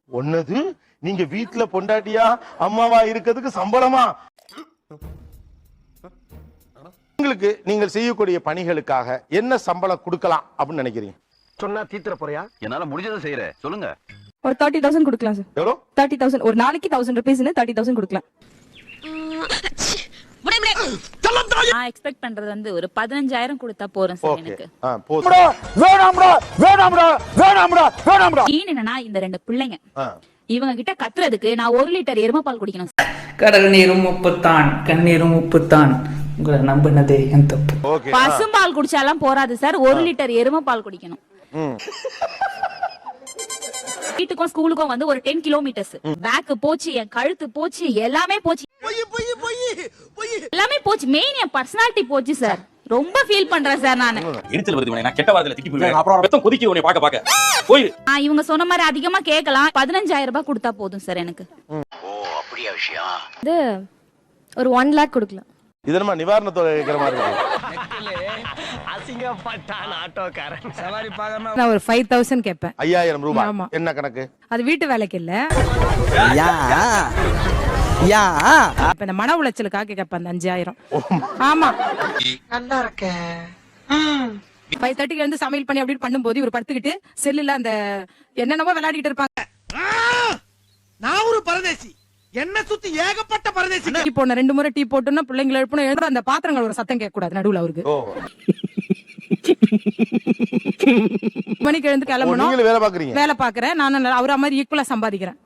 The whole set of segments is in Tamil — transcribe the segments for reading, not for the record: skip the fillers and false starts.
ஒன்னது நீங்க வீட்டுல பொண்டாட்டியா அம்மாவா இருக்கிறதுக்கு சம்பளமா? உங்களுக்கு நீங்கள் செய்யக்கூடிய பணிகளுக்காக என்ன சம்பளம் கொடுக்கலாம் அப்படின்னு நினைக்கிறீங்க? சொன்னா தீத்துற போறியா? என்னால முடிஞ்சதை செய்யறேன், சொல்லுங்க. ஒரு 30,000 கொடுக்கலாம் சார். எவ்வளோ? 30,000. ஒரு நாளைக்கு 1000 ரூபீஸ்னு 30,000 கொடுக்கலாம். நான் எக்ஸ்பெக்ட் பண்றது வந்து ஒரு 15,000 கொடுத்தா போறேன் சார் எனக்கு. என்னன்னா இந்த 2 பிள்ளைங்க இவங்க கிட்ட கத்துறதுக்கு நான் 1 லிட்டர் எருமைப்பால் குடிக்கணும். கடல் நீரும் உப்புத்தான், கண்ணீரும் உப்புத்தான். உங்களை நம்பினதே என் தப்பு. பசும்பால் குடிச்சாலாம் போராது சார், 1 லிட்டர் எருமைப்பால் குடிக்கணும். வீட்டுக்கும் ஸ்கூலுக்கும் வந்து ஒரு 10 கிலோமீட்டர்ஸ். பேக் போச்சு, என் கழுத்து போச்சு, எல்லாமே போச்சு, எல்லாமே போச்சு. மெயின் என் பர்சனாலிட்டி போச்சு சார். ரொம்ப ஃபீல் பண்றேன் சார் நானு. எரிச்சல் வருது, நான் கெட்ட வார்த்தையில திட்டி போயிடுவேன். அப்புறம் ரத்தம் கொதிக்க உன்னை பாக்க போய். இவங்க சொன்ன மாதிரி அதிகமா கேட்கலாம். 15,000 ரூபாய் கொடுத்தா போதும் சார் எனக்கு. ஓ அப்படியே விஷயம். இது ஒரு 1 lakh கொடுக்கலாம். இது நம்ம நிவாரண தொகை கேட்கிற மாதிரி இருக்கு. அசிங்கப்பட்டான் ஆட்டோக்காரன். சவாரி பாக்கமா நான் ஒரு 5,000 கேட்பேன். 5,000 ரூபாய். என்ன கணக்கு? அது வீட்டு வேலைக்கு இல்ல. இப்ப இந்த மன உளைச்சலுக்காக கேட்பேன் அந்த 5,000. ஆமா, நல்லா இருக்க. 5:30 இருந்து சமையல் பண்ணி அப்படி பண்ணும்போது இவர் படுத்துக்கிட்டு செல்லுல அந்த என்னென்னமோ விளையாடிட்டு இருப்பாங்க. நான் ஒரு பரதேசி, என்ன சுத்தி ஏகப்பட்ட பரதேசி. டீ போன 2 முறை டீ போட்டோம்னா பிள்ளைங்களை எழுப்பணும். எழுதுற அந்த பாத்திரங்கள் ஒரு சத்தம் கேட்க கூடாது நடுவுல அவருக்கு. மணிக்கு எழுந்து கிளம்பணும். நீங்க வேலை பாக்குறீங்க? வேலை பாக்குறேன் நான். அவர மாதிரி ஈக்குவலா சம்பாதிக்கிறேன்.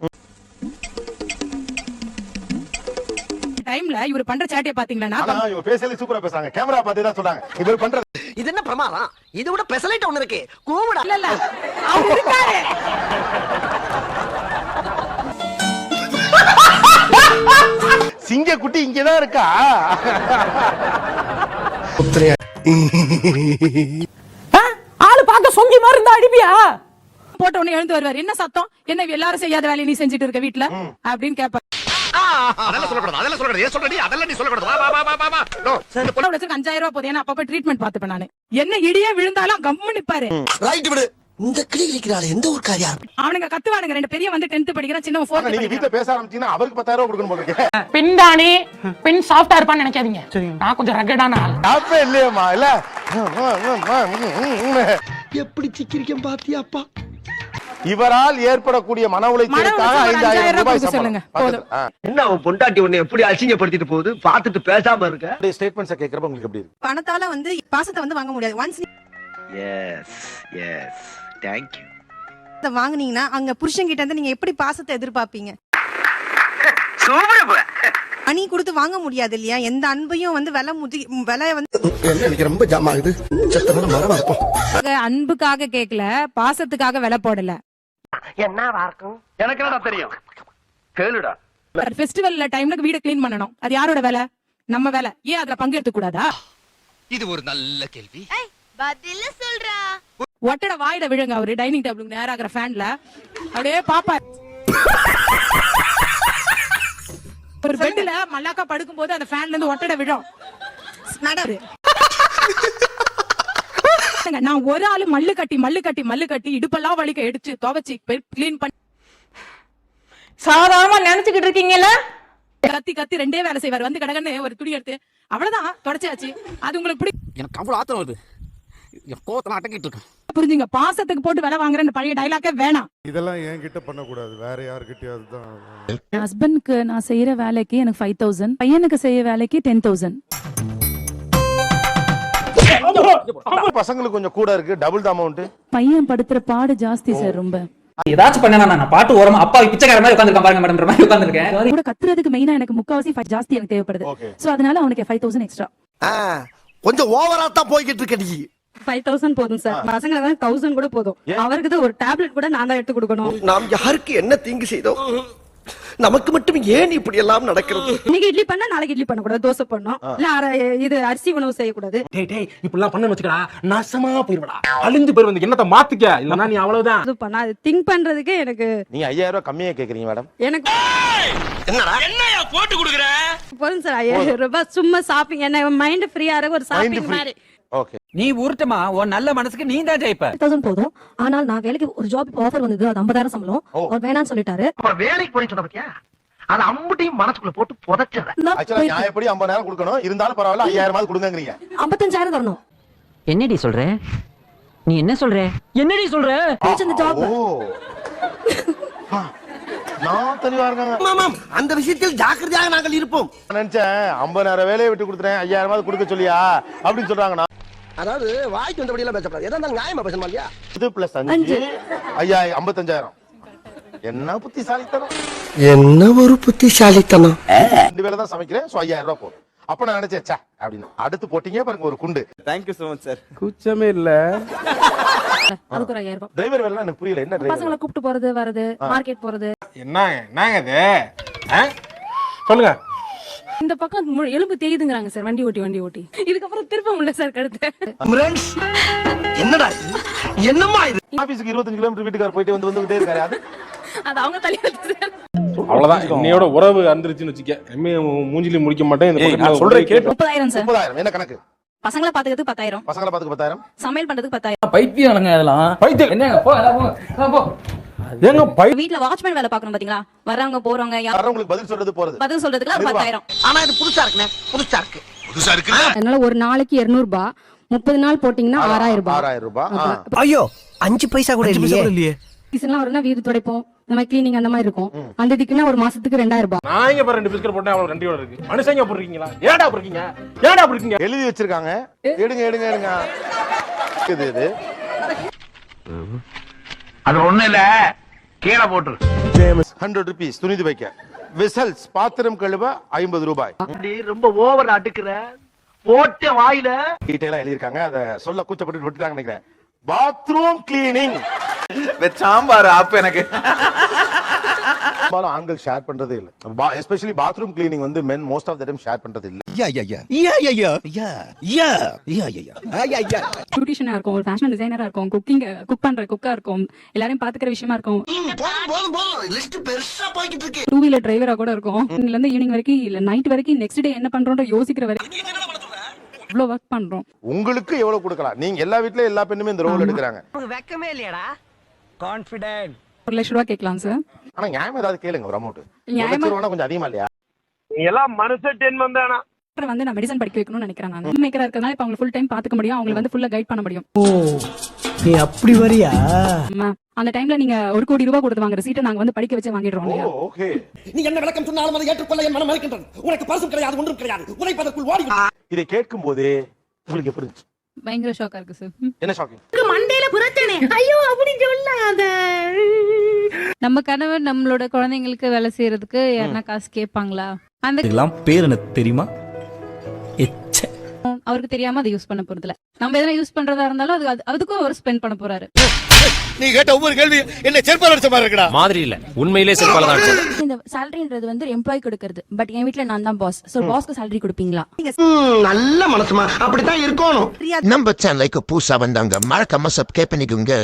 டைம்ல இவர் பண்ற சேட்டைய பாத்தீங்களா? இவங்க பேசல சூப்பரா பேசுறாங்க. கேமரா பார்த்து தான் சொல்றாங்க. இவர் பண்றது இது என்ன பிரமாதம்? இத விட பெசலைட் ஒன்னு இருக்கு. கூவுடா. இல்ல அவர் இருக்காரு. சிங்க குட்டி இங்கதான் இருக்கா? ஆளு பாக்க சொங்கி மாதிரி இருந்தா அடிப்பியா? போட்ட உடனே எழுந்து வருவார். என்ன சத்தம்? என்ன எல்லாரும் செய்யாத வேலையை நீ செஞ்சுட்டு இருக்க வீட்டுல அப்படின்னு கேட்பாரு. அதெல்லாம் சொல்லக்கூடாது, அதெல்லாம் சொல்லக்கூடாது. ஏன் சொல்றடி? அதெல்லாம் நீ சொல்லக்கூடாது. வா வா வா வா வா. நோ. 5,000 ரூபாய் போதே. ஏன்னா அப்பப்ப ட்ரீட்மெண்ட் பாத்துப்பேன் நானு. என்ன இடியே விழுந்தாலும் கம்மு நிப்பாரு. ரைட் விடு. இந்த கிளி கிளிக்கிறாளே எந்த ஒரு காரியம்? அவனுங்க கத்துவானுங்க. 2 பெரிய வந்து 10th படிக்கிறான், சின்னவன் 4th நீங்க படிக்கிறான். வீட்ல பேச ஆரம்பிச்சீங்கன்னா அவருக்கு 10,000 கொடுக்கணும் போல இருக்கு. பெண் தானே, பெண் சாஃப்டா இருப்பான்னு நினைக்காதீங்க. நான் கொஞ்சம் ரகடான ஆள். அப்ப இல்லையம்மா இல்ல. எப்படி சிக்கிரிக்கம் பாத்தியாப்பா? இவரால் ஏற்படக்கூடிய மன உளைச்சலுக்காக 5,000 ரூபாய் சொல்லுங்க போதும். என்ன அவன் பொண்டாட்டி உன்னை எப்படி அசிங்கப்படுத்திட்டு போகுது? பாத்துட்டு பேசாம இருக்க. ஸ்டேட்மெண்ட்ஸ் கேக்குறப்ப உங்களுக்கு எப்படி இருக்கு? பணத்தால வந்து பாசத்தை வந்து வாங்க முடியாது. Once yes yes thank you. நீங்க வாங்குனீங்கன்னா அங்க புருஷன் கிட்ட இருந்து நீங்க எப்படி பாசத்தை எதிர்பார்ப்பீங்க? மணி கொடுத்து வாங்க முடியாது இல்லையா? எந்த அன்பையும் வந்து விலை வந்து ரொம்ப ஜாமா இது. மரமா இருக்கும். அன்புக்காக கேட்கல, பாசத்துக்காக விலை போடல. என்ன வார்க்கும்? எனக்கு என்னடா தெரியும், கேளுடா. ஃபெஸ்டிவல்ல டைம்ல வீட க்ளீன் பண்ணனும். அது யாரோட வேலை? நம்ம வேலை. ஏன் அதுல பங்கெடுத்து கூடாதா? இது ஒரு நல்ல கேள்வி. பதில சொல்றா. ஒட்டட வாயிட விழுங்க. அவரு டைனிங் டேபிளுக்கு நேரா இருக்கிற ஃபேன்ல அப்படியே பாப்பா. ஒரு பெட்ல மல்லாக்கா படுக்கும் போது அந்த ஃபேன்ல இருந்து ஒட்டட விழும். நடரு. நான் ஒரு ஆளு மல்லு கட்டி இடுப்பெல்லாம் வலிக்க எடுத்து துவைச்சு கிளீன் பண்ணி சாதாரணமா நினைச்சுக்கிட்டு இருக்கீங்கல்ல? கத்தி 2 வேலை செய்வார். வந்து கடகன்னு ஒரு துணி எடுத்து அவ்வளவுதான் தொடச்சாச்சு. அது உங்களுக்கு பிடிக்கும்? எனக்கு அவ்வளவு ஆத்திரம் வருது. என் கோவத்துல அடக்கிட்டு இருக்கேன். புரிஞ்சுங்க. பாசத்துக்கு போட்டு வேலை வாங்குறேன்னு பழைய டைலாக்கே வேணாம். இதெல்லாம் என்கிட்ட பண்ணக்கூடாது, வேற யாருக்கிட்டயாவது தான். என் ஹஸ்பண்டுக்கு நான் செய்யற வேலைக்கு எனக்கு 5,000, பையனுக்கு செய்ய வேலைக்கு 10,000. பசங்களுக்கு கொஞ்சம் கூட இருக்கு, டபுள் த அமௌண்ட். பையன் படுத்துற பாடு ஜாஸ்தி சார் ரொம்ப. ஏதாச்சும் பண்ணா நான் பாட்டு ஓரமா அப்பா பிச்சைக்கார மாதிரி உட்கார்ந்திருக்கேன் பாருங்க மேடம், மாதிரி உட்கார்ந்திருக்கேன். கூட கத்துறதுக்கு மெயினா எனக்கு முக்காவாசி ஜாஸ்தி எனக்கு தேவைப்படுது. சோ அதனால அவனுக்கு 5,000 எக்ஸ்ட்ரா. கொஞ்சம் ஓவரா தான் போய்கிட்டு இருக்க நீ. 5,000 போதும் சார். பசங்களுக்கு 1,000 கூட போதும். அவருக்கு தான் ஒரு டேப்லெட் கூட நான் தான் எடுத்து கொடுக்கணும். நாம் யாருக்கு என்ன தீங்கு செய்தோம்? நமக்கு மட்டும் ஏன் இப்படி எல்லாம் நடக்கிறது? இன்னைக்கு இட்லி பண்ணா நாளைக்கு இட்லி பண்ண கூடாது, தோசை பண்ணணும். இல்ல இது அரிசி உணவு செய்ய கூடாது. டேய் டேய் இப்படி எல்லாம் பண்ணனும் வெச்சுக்கடா, நாசமா போய்டுடா. அழிஞ்சு போய் வந்து என்னத்த மாத்திக்க, இல்லனா நீ அவ்வளவுதான். அது பண்ணா அது திங்க் பண்றதுக்கு எனக்கு நீங்க 5,000 ரூபாய் கம்மியா கேக்குறீங்க மேடம். எனக்கு என்னடா என்னையா போட்டு குடுக்குற? போதும் சார். 5,000 ரூபாய் சும்மா ஷாப்பிங், என்ன மைண்ட் ஃப்ரீயா இருக்க ஒரு ஷாப்பிங் மாதிரி. ஓகே. நீ உருட்டுமா உன் நல்ல மனசுக்கு நீ தான் ஜெயிப்ப. 1000 போதும். ஆனால் நான் வேலைக்கு ஒரு ஜாப் ஆஃபர் வந்தது, அது 50,000 சம்பளம். அவர் வேணாம்னு சொல்லிட்டாரு. அப்புறம் வேலைக்கு போறேன்னு சொன்ன பத்தியா? அது அம்புட்டையும் மனசுக்குள்ள போட்டு புதைச்சத. ஆக்சுவலா நியாயப்படி 50,000 கொடுக்கணும், இருந்தாலும் பரவாயில்ல 5,000 கொடுங்கங்கறீங்க. 55,000 தரணும். என்னடி சொல்ற? நீ என்ன சொல்ற? என்னடி சொல்ற? இந்த ஜாப் நான் தெளிவா இருக்காங்க. ஆமாம், அந்த விஷயத்தில் ஜாக்கிரதையாக நாங்கள் இருப்போம். நினைச்சேன் 50,000 வேலையை விட்டு கொடுத்துறேன் 5,000 கொடுக்க சொல்லியா அப்படின்னு சொல்றாங்க. அதாவது வாய்க்கு வந்தபடி எல்லாம் பேசக்கூடாது. எதா இருந்தாலும் நியாயமா பேசணுமா இல்லையா? இது பிளஸ் 5 5,000 55,000. என்ன புத்திசாலித்தனம், என்ன ஒரு புத்திசாலித்தனம். 2 வேளை தான் சமைக்கிறேன், சோ 5,000 போதும். அப்ப நான் நினைச்சேன் சே அப்படின்னு. அடுத்து போட்டீங்க பாருங்க ஒரு குண்டு. Thank you so much sir. கூச்சமே இல்ல. அதுக்கு ஒரு 5,000 ரூபாய். டிரைவர் வேலை எனக்கு புரியல. என்ன டிரைவர்? பசங்களை கூப்பிட்டு போறது வரது, மார்க்கெட் போறது. என்னங்க இது? சொல்லுங்க. இந்த பக்கம் எலும்பு தேயுதுங்கறாங்க சார், வண்டி ஓட்டி. இதுக்கப்புறம் திருப்ப முடியல சார் கழுத்து. என்னடா இது? என்னம்மா இது? ஆபீஸ்க்கு 25 கிலோமீட்டர் வீட்டுக்கார போயிட்டு வந்துட்டே இருக்காரு. அது அவங்க தலையெழுத்து சார். அவ்வளவுதான். இன்னையோட உறவு அந்திருச்சுன்னு வச்சுக்க. எம்மே மூஞ்சில முடிக்க மாட்டேன். இந்த பக்கத்துல நான் சொல்றேன் கேட்டு. 30,000 சார். 30,000 என்ன கணக்கு? பசங்களை பாத்துக்கிறதுக்கு 10,000. பசங்களை பாத்துக்கு 10,000. சமையல் பண்றதுக்கு 10,000. பைத்தியம்ங்க இதெல்லாம். பைத்தியம் என்னங்க? போ போ. ஏங்க வீட்ல வாட்ச்மேன் வேலை பாக்கணும் பாத்தீங்களா? வரவங்க போறவங்க யாரவங்களுக்கு பதில் சொல்றது போறது. பதில் சொல்றதுக்கு 10,000. ஆனா இது புதுசா இருக்குனே, புதுசா இருக்கு. அதனால ஒரு நாளைக்கு 200 ரூபாய், 30 நாள் போட்டீங்கன்னா 6,000 ரூபாய். 6,000 ரூபாய். ஐயோ 5 பைசா கூட இல்லையே. சீசன்லாம் வரும்னா வீடு துடைப்போம், இந்த மாதிரி கிளீனிங் அந்த மாதிரி இருக்கும். அந்த இதுக்குன்னா ஒரு மாசத்துக்கு 2,000 ரூபாய். நான் இங்க பாரு 2 பிஸ்கட் போட்டேன், அவ்வளவு 2 யோட இருக்கு. மனுஷங்க போடுறீங்களா? ஏடா போடுறீங்க? ஏடா போடுறீங்க? எழுதி வச்சிருக்காங்க. எடுங்க. இது அது ஒண்ணு இல்ல, கீழே போட்டு. 100 rupees துணி துவைக்க. வெசல்ஸ் பாத்திரம் கழுவ 50 ரூபாய். ரொம்ப ஓவர் அடுக்குற போட்ட வாயில. டீடைலா எழுதி இருக்காங்க. அத சொல்ல கூச்சப்பட்டு விட்டுட்டாங்க நினைக்கிறேன். பாத்ரூம் கிளீனிங் சாம்பார் ஆப் எனக்கு. ஆண்கள் ஷேர் பண்றதே இல்ல. எஸ்பெஷலி பாத்ரூம் கிளீனிங் வந்து men most of the time share பண்றது இல்ல. பியூட்டிஷியனா இருக்கும், ஒரு ஃபேஷன் டிசைனரா இருக்கும், குக் பண்ற குக்கா இருக்கும், எல்லாரையும் பாத்துக்கிற விஷயமா இருக்கும், லிஸ்ட் பெருசா போயிட்டு இருக்கு. 2 வீலர் டிரைவரா கூட இருக்கும். இன்னில இருந்து ஈவினிங் வரைக்கும் இல்ல நைட் வரைக்கும் நெக்ஸ்ட் டே என்ன பண்றோம்னு யோசிக்கிற வரைக்கும் இவ்ளோ வொர்க் பண்றோம். உங்களுக்கு எவ்வளவு கொடுக்கலாம்? நீங்க எல்லா வீட்லயும் எல்லா பெண்ணுமே இந்த ரோல் எடுக்கறாங்க. வெக்கமே இல்லையாடா? கான்ஃபிடென்ட். 1 லட்சம் ரூபாய் கேட்கலாம் சார். ஆனா நியாயமா ஏதாவது கேளுங்க. ஒரு அமௌண்ட் நியாயமா கொஞ்சம் அதிகமா இல்லையா? நீ எல்லாம் மனுஷன் டென்மன் தானா? வந்து நான் மெடிசன் படிக்க வைக்கணும்னு நினைக்கிறேன். நான் ஹோம் மேக்கரா இருக்கறனால இப்ப அவங்க ஃபுல் டைம் பாத்துக்க முடியும், அவங்களை வந்து ஃபுல்லா கைட் பண்ண முடியும். நீ அப்படி வரியா? அந்த டைம்ல நீங்க 1 கோடி ரூபாய் கொடுத்து வாங்குற சீட்டை நாங்க வந்து படிக்க வச்சு வாங்கிடுறோம் இல்லையா? ஓகே. நீ என்ன விளக்கம் சொன்னாலும் அதை ஏற்றுக்கொள்ள என் மனம் மறுக்கின்றது. உனக்கு பரிசும் கிடையாது, ஒன்றும் கிடையாது. உழைப்பதற்குள் ஓடி. இதை கேட்கும் போது உங்களுக்கு எப்படி இருந்துச்சு? பயங்கர ஷாக்கா இருக்கு சார். என்ன ஷாக்கிங்? மண்டையில புரட்டனே. ஐயோ அப்படி சொல்லாத. நம்ம கணவர் நம்மளோட குழந்தைங்களுக்கு வேலை செய்யறதுக்கு யாரனா காசு கேட்பாங்களா? அந்த இதெல்லாம் பேர் என்ன தெரியுமா? அவருக்கு தெரியாம அதை யூஸ் பண்ண போறது இல்ல. நம்ம எதனா யூஸ் பண்றதா இருந்தாலும் அதுக்கும் அவர் ஸ்பெண்ட் பண்ண போறாரு. நீ கேட்ட ஒவ்வொரு கேள்வி என்ன செருப்பால அடிச்ச மாதிரி இருக்குடா. மாதிரி இல்ல, உண்மையிலே செருப்பால தான் அடிச்சது. இந்த சாலரின்றது வந்து எம்ப்ளாய் கொடுக்கிறது. பட் என் வீட்ல நான் தான் பாஸ். சோ பாஸ்க்கு சாலரி கொடுப்பீங்களா? நல்ல மனசுமா அப்படித்தான் இருக்கணும். நம்ம சேனலுக்கு புதுசா வந்தாங்க மறக்காம சப்ஸ்கிரைப் பண்ணிக்கோங்க.